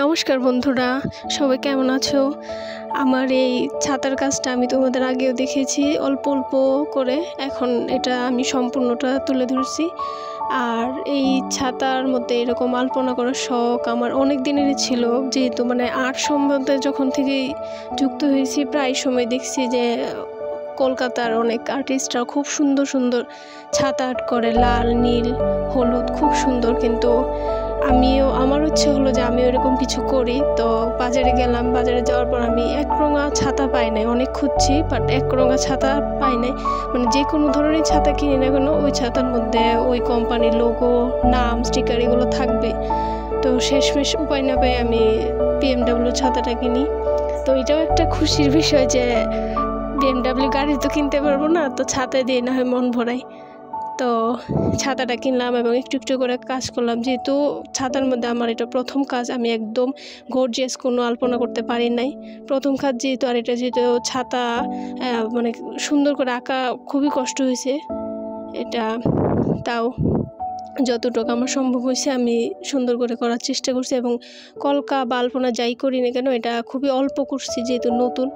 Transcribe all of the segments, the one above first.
নমস্কার বন্ধুরা, সবাই কেমন আছো? আমার এই ছাতার কাজটা আমি তোমাদের আগেও দেখেছি অল্প অল্প করে। এখন এটা আমি সম্পূর্ণটা তুলে ধরছি। আর এই ছাতার মধ্যে এরকম আলপনা করার শখ আমার অনেক দিনেরই ছিল, যেহেতু আর্ট সম্বন্ধে যখন থেকেই যুক্ত হয়েছি প্রায় সময় দেখছি যে কলকাতার অনেক আর্টিস্টরা খুব সুন্দর সুন্দর ছাতা আর্ট করে, লাল, নীল, হলুদ, খুব সুন্দর। কিন্তু আমার ইচ্ছে হলো যে আমি এরকম কিছু করি। তো বাজারে গেলাম, বাজারে যাওয়ার পর আমি একরঙা ছাতা পাই নাই, অনেক খুঁজছি, বাট একরঙা ছাতা পাই নাই। যে কোনো ধরনের ছাতা কিনি না কেন ওই ছাতার মধ্যে ওই কোম্পানির লোগো, নাম, স্টিকার এগুলো থাকবে। তো শেষমেশ উপায় না পেয়ে আমি BMW ছাতাটা কিনি। তো এটাও একটা খুশির বিষয় যে BMW গাড়ি তো কিনতে পারবো না, তো ছাতা দিয়ে না হয় মন ভরাই। তো ছাতাটা কিনলাম এবং একটু একটু করে কাজ করলাম। যেহেতু ছাতার মধ্যে আমার এটা প্রথম কাজ, আমি একদম গর্জিয়াস কোনো আলপনা করতে পারি নাই, প্রথম কাজ যেহেতু। আর এটা যেহেতু ছাতা সুন্দর করে আঁকা খুবই কষ্ট হয়েছে এটা। তাও যতটুকু আমার সম্ভব হয়েছে আমি সুন্দর করে করার চেষ্টা করছি। এবং কলকা বা আলপনা যাই করি না কেন এটা খুবই অল্প করছি, যেহেতু নতুন।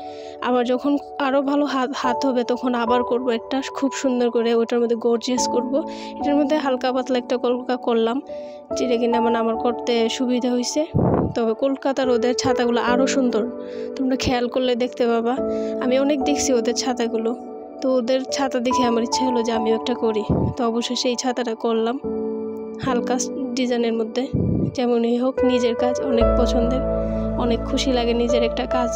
আবার যখন আরও ভালো হাত হবে তখন আবার করব একটা খুব সুন্দর করে, ওটার মধ্যে গর্জিয়াস করব। এটার মধ্যে হালকা পাতলা একটা কলকা করলাম, যেটা কিনা আমার করতে সুবিধা হয়েছে। তবে কলকাতার ওদের ছাতাগুলো আরও সুন্দর, তোমরা খেয়াল করলে দেখতে পাবা। আমি অনেক দেখছি ওদের ছাতাগুলো, তো ওদের ছাতা দেখে আমার ইচ্ছা হলো যে আমিও একটা করি। তো অবশ্যই সেই ছাতাটা করলাম হালকা ডিজাইনের মধ্যে। যেমনই হোক, নিজের কাজ অনেক পছন্দের, অনেক খুশি লাগে নিজের একটা কাজ